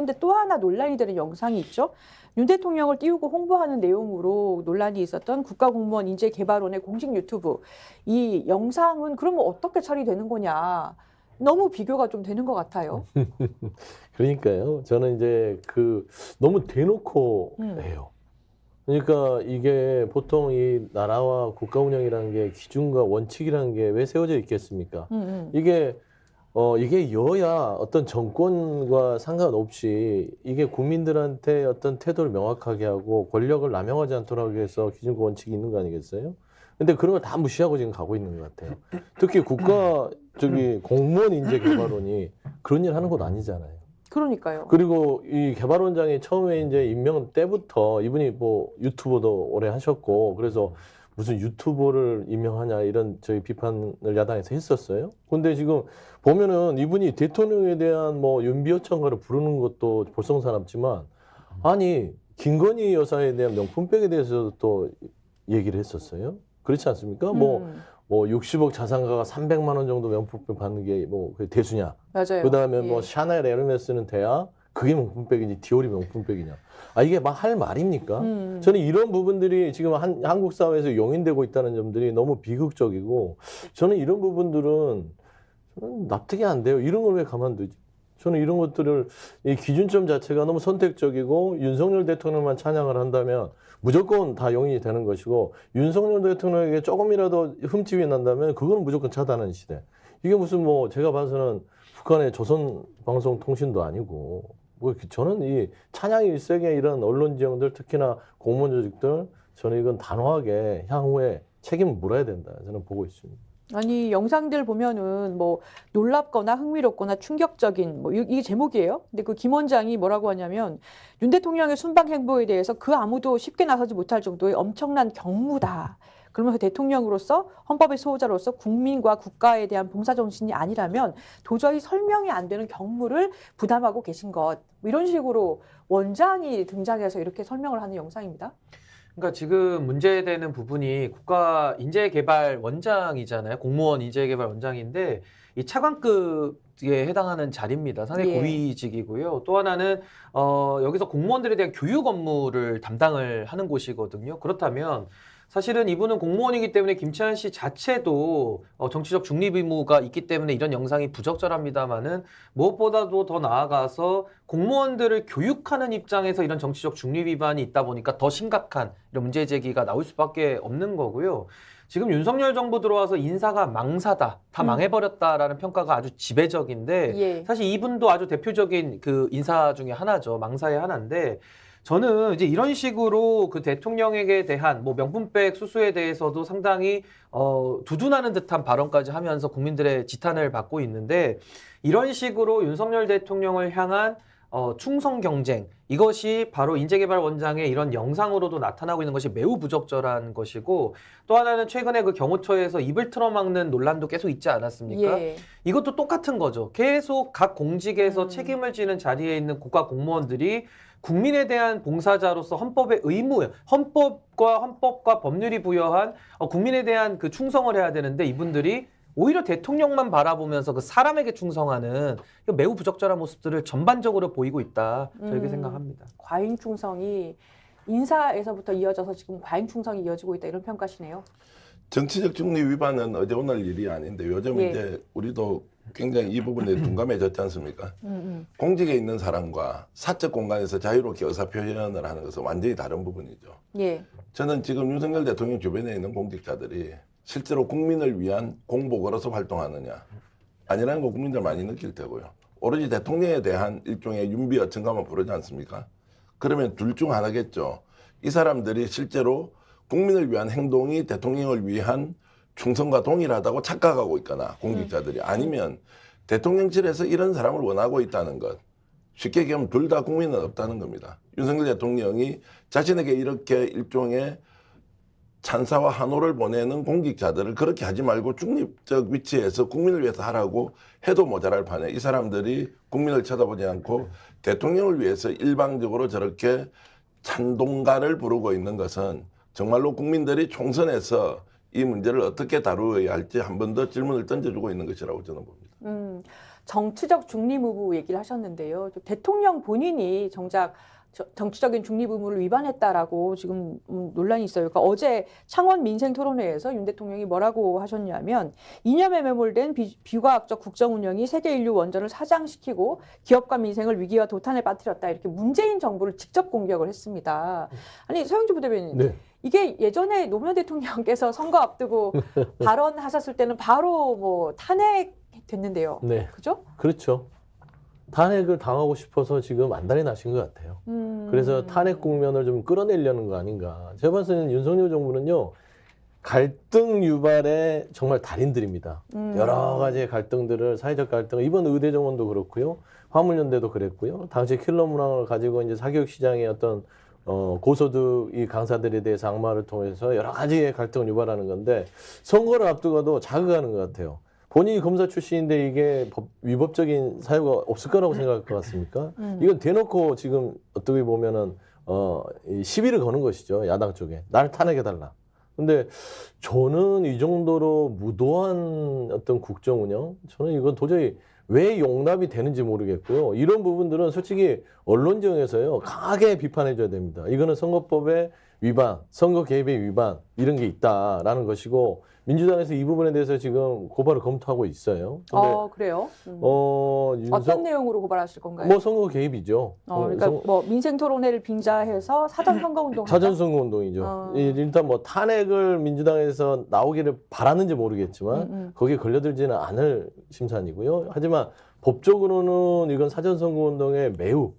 그런데 또 하나 논란이 되는 영상이 있죠. 윤 대통령을 띄우고 홍보하는 내용으로 논란이 있었던 국가공무원 인재개발원의 공식 유튜브. 이 영상은 그러면 어떻게 처리되는 거냐. 너무 비교가 좀 되는 것 같아요. 그러니까요. 저는 이제 너무 대놓고 해요. 그러니까 이게 보통 이 나라와 국가 운영이라는 게 기준과 원칙이라는 게 왜 세워져 있겠습니까? 이게 여야 어떤 정권과 상관없이 이게 국민들한테 어떤 태도를 명확하게 하고 권력을 남용하지 않도록 하기 위해서 기준과 원칙이 있는 거 아니겠어요? 근데 그런 걸 다 무시하고 지금 가고 있는 것 같아요. 특히 공무원 인재개발원이 그런 일 하는 곳 아니잖아요. 그러니까요. 그리고 이 개발원장이 처음에 이제 임명 때부터 이분이 뭐 유튜버도 오래 하셨고 그래서 무슨 유튜버를 임명하냐 이런 저희 비판을 야당에서 했었어요. 근데 지금 보면은 이분이 대통령에 대한 뭐 윤비어천가를 부르는 것도 볼썽사납지만 아니 김건희 여사에 대한 명품백에 대해서도 또 얘기를 했었어요. 그렇지 않습니까? 뭐 60억 자산가가 300만 원 정도 명품백 받는 게 뭐 대수냐? 맞아요. 그다음에 뭐 샤넬, 에르메스는 돼야 그게 명품백이지 디올이 명품백이냐? 아 이게 막 할 말입니까? 저는 이런 부분들이 지금 한국 사회에서 용인되고 있다는 점들이 너무 비극적이고 저는 이런 부분들은 저는 납득이 안 돼요. 이런 걸 왜 가만두지? 저는 이런 것들을 이 기준점 자체가 너무 선택적이고 윤석열 대통령만 찬양을 한다면 무조건 다 용인이 되는 것이고 윤석열 대통령에게 조금이라도 흠집이 난다면 그거는 무조건 차단하는 시대. 이게 무슨 뭐 제가 봐서는 북한의 조선방송통신도 아니고 뭐 저는 이 찬양이 일색의 이런 언론 지형들 특히나 공무원 조직들 저는 이건 단호하게 향후에 책임을 물어야 된다 저는 보고 있습니다. 아니 영상들 보면은 뭐 놀랍거나 흥미롭거나 충격적인 뭐 이게 제목이에요. 근데 그 김 원장이 뭐라고 하냐면 윤 대통령의 순방 행보에 대해서 그 아무도 쉽게 나서지 못할 정도의 엄청난 경무다. 그러면서 대통령으로서 헌법의 수호자로서 국민과 국가에 대한 봉사 정신이 아니라면 도저히 설명이 안 되는 경무를 부담하고 계신 것. 이런 식으로 원장이 등장해서 이렇게 설명을 하는 영상입니다. 그러니까 지금 문제되는 부분이 국가인재개발원장이잖아요. 공무원 인재개발원장인데 이 차관급에 해당하는 자리입니다. 상당히 고위직이고요. 또 하나는 여기서 공무원들에 대한 교육 업무를 담당을 하는 곳이거든요. 그렇다면 사실은 이분은 공무원이기 때문에 김치환 씨 자체도 정치적 중립 의무가 있기 때문에 이런 영상이 부적절합니다만은 무엇보다도 더 나아가서 공무원들을 교육하는 입장에서 이런 정치적 중립 위반이 있다 보니까 더 심각한 이런 문제 제기가 나올 수밖에 없는 거고요. 지금 윤석열 정부 들어와서 인사가 망사다, 다 망해버렸다라는 평가가 아주 지배적인데 사실 이분도 아주 대표적인 그 인사 중에 하나죠. 망사의 하나인데 저는 이제 이런 식으로 그 대통령에게 대한 뭐 명품백 수수에 대해서도 상당히 두둔하는 듯한 발언까지 하면서 국민들의 지탄을 받고 있는데 이런 식으로 윤석열 대통령을 향한 충성 경쟁 이것이 바로 인재개발원장의 이런 영상으로도 나타나고 있는 것이 매우 부적절한 것이고 또 하나는 최근에 그 경호처에서 입을 틀어막는 논란도 계속 있지 않았습니까? 이것도 똑같은 거죠. 계속 각 공직에서 책임을 지는 자리에 있는 국가 공무원들이 국민에 대한 봉사자로서 헌법의 의무, 헌법과 법률이 부여한 국민에 대한 그 충성을 해야 되는데 이분들이 오히려 대통령만 바라보면서 그 사람에게 충성하는 매우 부적절한 모습들을 전반적으로 보이고 있다. 저렇게 생각합니다. 과잉 충성이 인사에서부터 이어져서 지금 과잉 충성이 이어지고 있다 이런 평가시네요. 정치적 중립 위반은 어제 오늘 일이 아닌데 요즘 이제 우리도 굉장히 이 부분에 둔감해졌지 않습니까? 공직에 있는 사람과 사적 공간에서 자유롭게 의사표현을 하는 것은 완전히 다른 부분이죠. 저는 지금 윤석열 대통령 주변에 있는 공직자들이 실제로 국민을 위한 공복으로서 활동하느냐 아니라는 거 국민들 많이 느낄 테고요. 오로지 대통령에 대한 일종의 윤비 어천가만 부르지 않습니까? 그러면 둘 중 하나겠죠. 이 사람들이 실제로 국민을 위한 행동이 대통령을 위한 충성과 동일하다고 착각하고 있거나 공직자들이 아니면 대통령실에서 이런 사람을 원하고 있다는 것. 쉽게 얘기하면 둘 다 국민은 없다는 겁니다. 윤석열 대통령이 자신에게 이렇게 일종의 찬사와 환호를 보내는 공직자들을 그렇게 하지 말고 중립적 위치에서 국민을 위해서 하라고 해도 모자랄 판에 이 사람들이 국민을 쳐다보지 않고 대통령을 위해서 일방적으로 저렇게 찬동가를 부르고 있는 것은 정말로 국민들이 총선에서 이 문제를 어떻게 다루어야 할지 한 번 더 질문을 던져주고 있는 것이라고 저는 봅니다. 정치적 중립 의무 얘기를 하셨는데요. 대통령 본인이 정작 정치적인 중립 의무를 위반했다라고 지금 논란이 있어요. 그러니까 어제 창원 민생토론회에서 윤 대통령이 뭐라고 하셨냐면 이념에 매몰된 비과학적 국정 운영이 세계 인류 원전을 사장시키고 기업과 민생을 위기와 도탄에 빠뜨렸다. 이렇게 문재인 정부를 직접 공격을 했습니다. 아니 서영주 부대변인. 네. 이게 예전에 노무현 대통령께서 선거 앞두고 발언하셨을 때는 바로 뭐 탄핵됐는데요. 네. 그죠? 그렇죠. 탄핵을 당하고 싶어서 지금 안달이 나신 것 같아요. 그래서 탄핵 국면을 좀 끌어내려는 거 아닌가. 제가 봤을 때는 윤석열 정부는요, 갈등 유발의 정말 달인들입니다. 여러 가지의 갈등들을, 사회적 갈등, 이번 의대 정원도 그렇고요, 화물연대도 그랬고요, 당시 킬러 문항을 가지고 이제 사교육 시장의 어떤 고소득 이 강사들에 대해서 악마를 통해서 여러 가지의 갈등을 유발하는 건데, 선거를 앞두고도 자극하는 것 같아요. 본인이 검사 출신인데 이게 위법적인 사유가 없을 거라고 생각할 것 같습니까? 이건 대놓고 지금 어떻게 보면은 이 시비를 거는 것이죠. 야당 쪽에. 날 탄핵해달라. 근데 저는 이 정도로 무도한 어떤 국정 운영, 저는 이건 도저히 왜 용납이 되는지 모르겠고요. 이런 부분들은 솔직히 언론정에서요 강하게 비판해줘야 됩니다. 이거는 선거법의 위반, 선거 개입의 위반 이런 게 있다라는 것이고, 민주당에서 이 부분에 대해서 지금 고발을 검토하고 있어요. 근데 그래요? 윤석- 어떤 내용으로 고발하실 건가요? 뭐 선거 개입이죠. 그러니까 뭐 민생 토론회를 빙자해서 사전 선거 운동 사전 선거 운동이죠. 일단 뭐 탄핵을 민주당에서 나오기를 바랐는지 모르겠지만 거기에 걸려들지는 않을 심산이고요. 하지만 법적으로는 이건 사전 선거 운동에 매우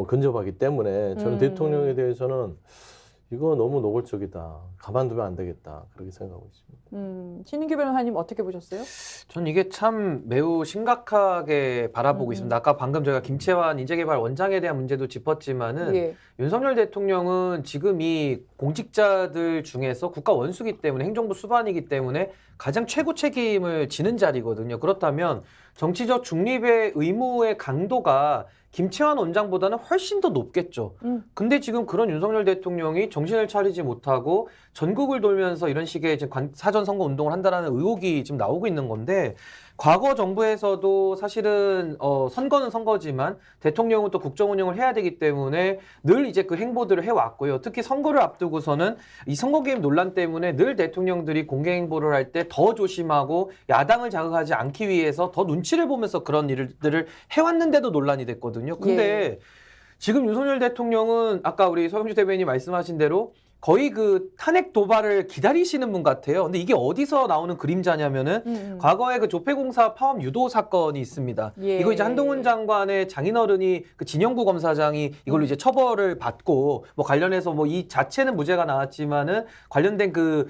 근접하기 때문에 저는 대통령에 대해서는 이거 너무 노골적이다. 가만두면 안 되겠다. 그렇게 생각하고 있습니다. 신인규 변호사님 어떻게 보셨어요? 전 이게 참 매우 심각하게 바라보고 있습니다. 아까 방금 저희가 김채환 인재개발 원장에 대한 문제도 짚었지만은 예. 윤석열 대통령은 지금 이 공직자들 중에서 국가 원수기 때문에 행정부 수반이기 때문에 가장 최고 책임을 지는 자리거든요. 그렇다면 정치적 중립의 의무의 강도가 김채환 원장보다는 훨씬 더 높겠죠. 근데 지금 그런 윤석열 대통령이 정신을 차리지 못하고 전국을 돌면서 이런 식의 지금 사전 선거 운동을 한다라는 의혹이 지금 나오고 있는 건데, 과거 정부에서도 사실은 선거는 선거지만 대통령은 또 국정 운영을 해야 되기 때문에 늘 이제 그 행보들을 해왔고요. 특히 선거를 앞두고서는 이 선거 개입 논란 때문에 늘 대통령들이 공개 행보를 할 때 더 조심하고 야당을 자극하지 않기 위해서 더 눈치를 보면서 그런 일들을 해왔는데도 논란이 됐거든요. 근데 지금 윤석열 대통령은 아까 우리 서영주 대변인이 말씀하신 대로 거의 그 탄핵 도발을 기다리시는 분 같아요. 근데 이게 어디서 나오는 그림자냐면은 과거에 그 조폐공사 파업 유도 사건이 있습니다. 예. 이거 이제 한동훈 장관의 장인어른이 그 진영구 검사장이 이걸로 이제 처벌을 받고 뭐 관련해서 뭐 이 자체는 무죄가 나왔지만은 관련된 그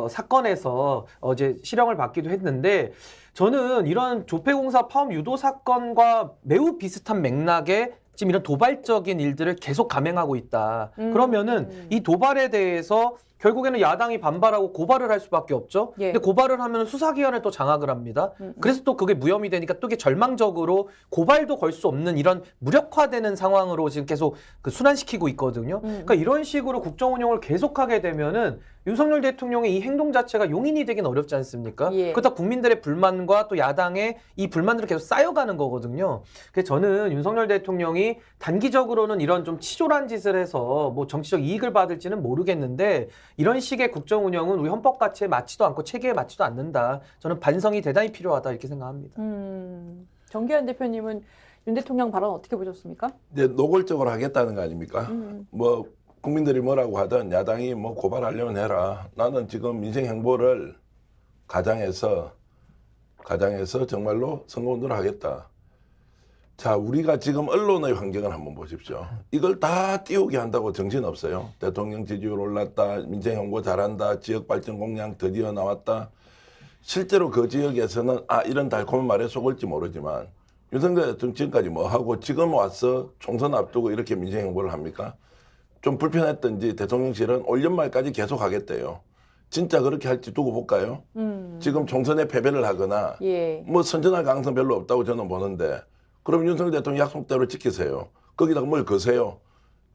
사건에서 이제 실형을 받기도 했는데, 저는 이런 조폐공사 파업 유도 사건과 매우 비슷한 맥락의 지금 이런 도발적인 일들을 계속 감행하고 있다. 그러면은 이 도발에 대해서 결국에는 야당이 반발하고 고발을 할 수밖에 없죠. 예. 근데 고발을 하면 수사기관을 또 장악을 합니다. 그래서 또 그게 무혐의 되니까 또 이게 절망적으로 고발도 걸 수 없는 이런 무력화되는 상황으로 지금 계속 그 순환시키고 있거든요. 그러니까 이런 식으로 국정 운영을 계속하게 되면은 윤석열 대통령의 이 행동 자체가 용인이 되긴 어렵지 않습니까? 예. 그렇다 국민들의 불만과 또 야당의 이 불만들을 계속 쌓여가는 거거든요. 그래서 저는 윤석열 대통령이 단기적으로는 이런 좀 치졸한 짓을 해서 뭐 정치적 이익을 받을지는 모르겠는데, 이런 식의 국정 운영은 우리 헌법 가치에 맞지도 않고 체계에 맞지도 않는다. 저는 반성이 대단히 필요하다 이렇게 생각합니다. 정기현 대표님은 윤 대통령 발언 어떻게 보셨습니까? 이제 노골적으로 하겠다는 거 아닙니까? 뭐 국민들이 뭐라고 하든 야당이 뭐 고발하려면 해라. 나는 지금 민생 행보를 가장해서 정말로 선거운동을 하겠다. 자, 우리가 지금 언론의 환경을 한번 보십시오. 이걸 다 띄우게 한다고 정신없어요. 대통령 지지율 올랐다, 민생 홍보 잘한다, 지역 발전 공약 드디어 나왔다. 실제로 그 지역에서는 이런 달콤한 말에 속을지 모르지만 윤석열 대통령 지금까지 뭐 하고 지금 와서 총선 앞두고 이렇게 민생 홍보를 합니까? 좀 불편했던지 대통령실은 올 연말까지 계속 하겠대요. 진짜 그렇게 할지 두고 볼까요? 지금 총선에 패배를 하거나 뭐 선전할 가능성 별로 없다고 저는 보는데, 그럼 윤석열 대통령 약속대로 지키세요. 거기다가 뭘 거세요?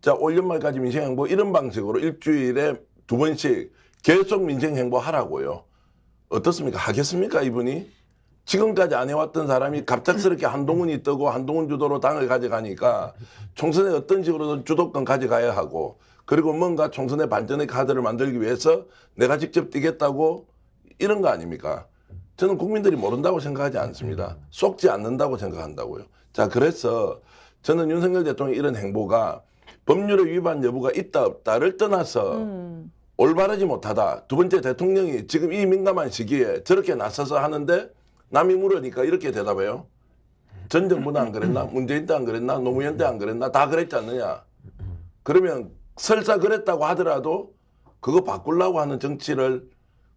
자, 올 연말까지 민생행보 이런 방식으로 일주일에 2번씩 계속 민생행보 하라고요. 어떻습니까? 하겠습니까, 이분이? 지금까지 안 해왔던 사람이 갑작스럽게 한동훈이 뜨고 한동훈 주도로 당을 가져가니까 총선에 어떤 식으로든 주도권 가져가야 하고 그리고 뭔가 총선의 반전의 카드를 만들기 위해서 내가 직접 뛰겠다고 이런 거 아닙니까? 저는 국민들이 모른다고 생각하지 않습니다. 속지 않는다고 생각한다고요. 자, 그래서 저는 윤석열 대통령의 이런 행보가 법률의 위반 여부가 있다 없다를 떠나서 올바르지 못하다. 두 번째, 대통령이 지금 이 민감한 시기에 저렇게 나서서 하는데 남이 물으니까 이렇게 대답해요. 전 정부는 안 그랬나? 문재인 때 안 그랬나? 노무현 때 안 그랬나? 다 그랬지 않느냐? 그러면 설사 그랬다고 하더라도 그거 바꾸려고 하는 정치를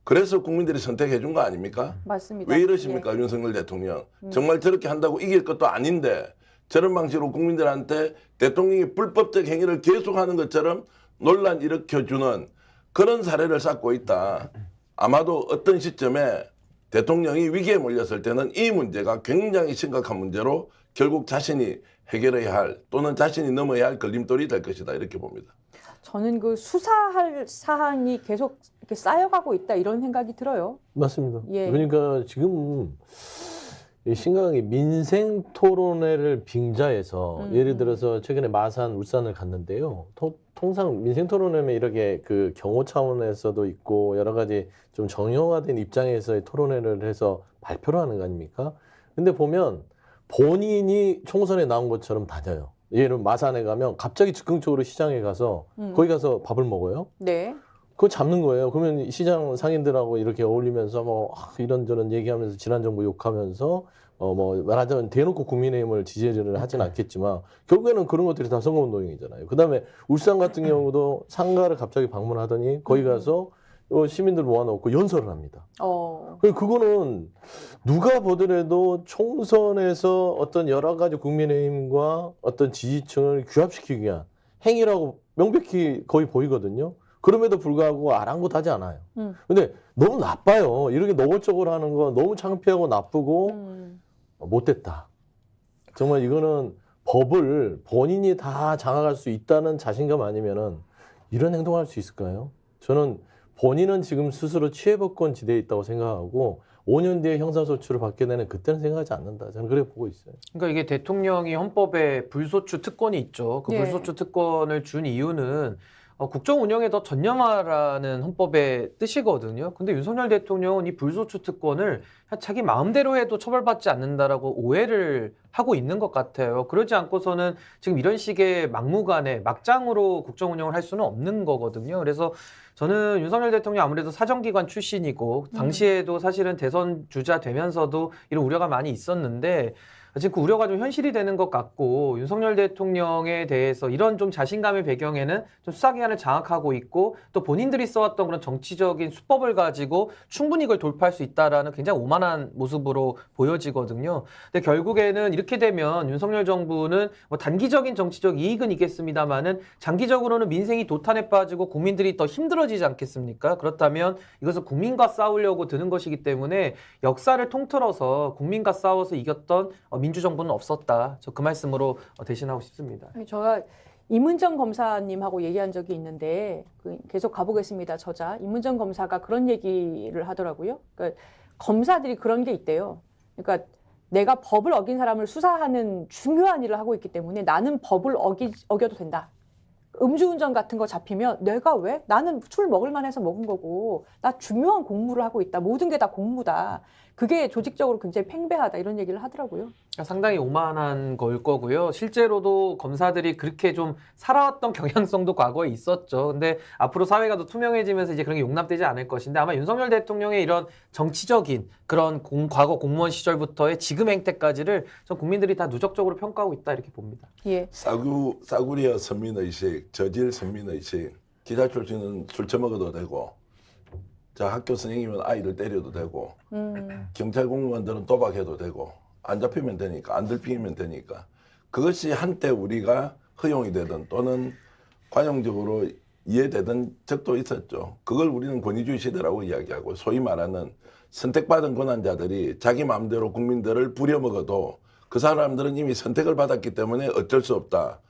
그래서 국민들이 선택해 준 거 아닙니까? 맞습니다. 왜 이러십니까? 예. 윤석열 대통령. 정말 저렇게 한다고 이길 것도 아닌데 저런 방식으로 국민들한테 대통령이 불법적 행위를 계속하는 것처럼 논란 일으켜주는 그런 사례를 쌓고 있다. 아마도 어떤 시점에 대통령이 위기에 몰렸을 때는 이 문제가 굉장히 심각한 문제로 결국 자신이 해결해야 할 또는 자신이 넘어야 할 걸림돌이 될 것이다. 이렇게 봅니다. 저는 그 수사할 사항이 계속 이렇게 쌓여가고 있다 이런 생각이 들어요. 맞습니다. 예. 그러니까 지금 이 심각한 게 민생 토론회를 빙자해서 예를 들어서 최근에 마산, 울산을 갔는데요. 통상 민생 토론회면 이렇게 그 경호 차원에서도 있고 여러 가지 좀 정형화된 입장에서의 토론회를 해서 발표를 하는 거 아닙니까? 근데 보면 본인이 총선에 나온 것처럼 다녀요. 예를 들면 마산에 가면 갑자기 즉흥적으로 시장에 가서 거기 가서 밥을 먹어요. 네. 그거 잡는 거예요. 그러면 시장 상인들하고 이렇게 어울리면서 뭐 이런저런 얘기하면서 지난 정부 욕하면서 뭐 말하자면 대놓고 국민의힘을 지지를 하진 않겠지만 결국에는 그런 것들이 다 선거운동이잖아요. 그다음에 울산 같은 경우도 상가를 갑자기 방문하더니 거기 가서 시민들 모아놓고 연설을 합니다. 그거는 누가 보더라도 총선에서 어떤 여러 가지 국민의힘과 어떤 지지층을 규합시키기 위한 행위라고 명백히 거의 보이거든요. 그럼에도 불구하고 아랑곳하지 않아요. 근데 너무 나빠요. 이렇게 노골적으로 하는 거 너무 창피하고 나쁘고 못됐다. 정말 이거는 법을 본인이 다 장악할 수 있다는 자신감 아니면은 이런 행동을 할 수 있을까요? 저는 본인은 지금 스스로 취해법권 지대에 있다고 생각하고 5년 뒤에 형사소추를 받게 되는 그때는 생각하지 않는다. 저는 그렇게 보고 있어요. 그러니까 이게 대통령이 헌법에 불소추 특권이 있죠. 그 네. 불소추 특권을 준 이유는 국정 운영에 더 전념하라는 헌법의 뜻이거든요. 근데 윤석열 대통령은 이 불소추 특권을 자기 마음대로 해도 처벌받지 않는다라고 오해를 하고 있는 것 같아요. 그러지 않고서는 지금 이런 식의 막무가내 막장으로 국정 운영을 할 수는 없는 거거든요. 그래서 저는 윤석열 대통령 아무래도 사정기관 출신이고 당시에도 사실은 대선 주자 되면서도 이런 우려가 많이 있었는데 지금 그 우려가 좀 현실이 되는 것 같고 윤석열 대통령에 대해서 이런 좀 자신감의 배경에는 좀 수사기관을 장악하고 있고 또 본인들이 써왔던 그런 정치적인 수법을 가지고 충분히 이걸 돌파할 수 있다라는 굉장히 오만한 모습으로 보여지거든요. 근데 결국에는 이렇게 되면 윤석열 정부는 뭐 단기적인 정치적 이익은 있겠습니다만은 장기적으로는 민생이 도탄에 빠지고 국민들이 더 힘들어지지 않겠습니까? 그렇다면 이것은 국민과 싸우려고 드는 것이기 때문에 역사를 통틀어서 국민과 싸워서 이겼던 민주정부는 없었다. 저 그 말씀으로 대신하고 싶습니다. 제가 이문정 검사님하고 얘기한 적이 있는데 계속 가보겠습니다. 저자 이문정 검사가 그런 얘기를 하더라고요. 그러니까 검사들이 그런 게 있대요. 그러니까 내가 법을 어긴 사람을 수사하는 중요한 일을 하고 있기 때문에 나는 법을 어겨도 된다. 음주운전 같은 거 잡히면 내가 왜? 나는 술 먹을 만해서 먹은 거고 나 중요한 공무를 하고 있다. 모든 게 다 공무다. 그게 조직적으로 굉장히 팽배하다 이런 얘기를 하더라고요. 상당히 오만한 걸 거고요. 실제로도 검사들이 그렇게 좀 살아왔던 경향성도 과거에 있었죠. 근데 앞으로 사회가 더 투명해지면서 이제 그런 게 용납되지 않을 것인데 아마 윤석열 대통령의 이런 정치적인 그런 과거 공무원 시절부터의 지금 행태까지를 전 국민들이 다 누적적으로 평가하고 있다 이렇게 봅니다. 예. 싸구려 선민의식, 저질 선민의식, 기자 출신은 술 처먹어도 되고 자 학교 선생님은 아이를 때려도 되고 경찰 공무원들은 도박해도 되고 안 잡히면 되니까 안 들피면 되니까 그것이 한때 우리가 허용이 되든 또는 관용적으로 이해되던 적도 있었죠. 그걸 우리는 권위주의 시대라고 이야기하고 소위 말하는 선택받은 권한자들이 자기 마음대로 국민들을 부려먹어도 그 사람들은 이미 선택을 받았기 때문에 어쩔 수 없다.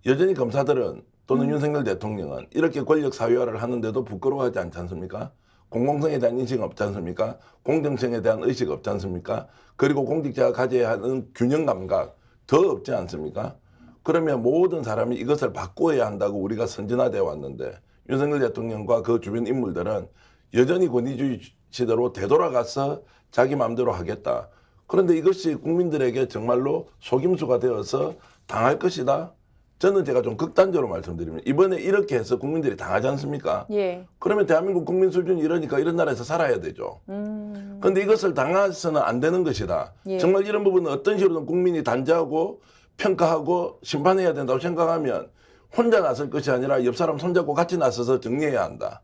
여전히 검사들은 또는 윤석열 대통령은 이렇게 권력 사유화를 하는데도 부끄러워하지 않지 않습니까? 공공성에 대한 인식이 없지 않습니까? 공정성에 대한 의식 없지 않습니까? 그리고 공직자가 가져야 하는 균형 감각 더 없지 않습니까? 그러면 모든 사람이 이것을 바꾸어야 한다고 우리가 선진화되어 왔는데 윤석열 대통령과 그 주변 인물들은 여전히 권위주의 시대로 되돌아가서 자기 마음대로 하겠다. 그런데 이것이 국민들에게 정말로 속임수가 되어서 당할 것이다. 저는 제가 좀 극단적으로 말씀드리면 이번에 이렇게 해서 국민들이 당하지 않습니까? 예. 그러면 대한민국 국민 수준이 이러니까 이런 나라에서 살아야 되죠. 그런데 이것을 당해서는 안 되는 것이다. 예. 정말 이런 부분은 어떤 식으로든 국민이 단죄하고 평가하고 심판해야 된다고 생각하면 혼자 나설 것이 아니라 옆 사람 손잡고 같이 나서서 정리해야 한다.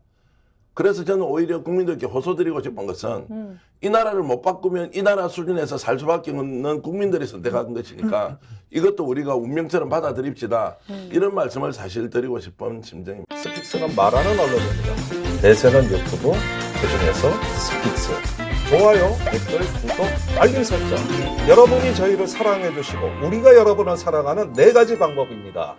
그래서 저는 오히려 국민들께 호소드리고 싶은 것은 이 나라를 못 바꾸면 이 나라 수준에서 살 수밖에 없는 국민들이 선택한 것이니까 이것도 우리가 운명처럼 받아들입시다. 이런 말씀을 사실 드리고 싶은 심정입니다. 스픽스는 말하는 언론입니다. 대세는 유튜브, 그중에서 스픽스. 좋아요, 댓글, 구독, 알림 설정. 여러분이 저희를 사랑해 주시고 우리가 여러분을 사랑하는 4가지 방법입니다.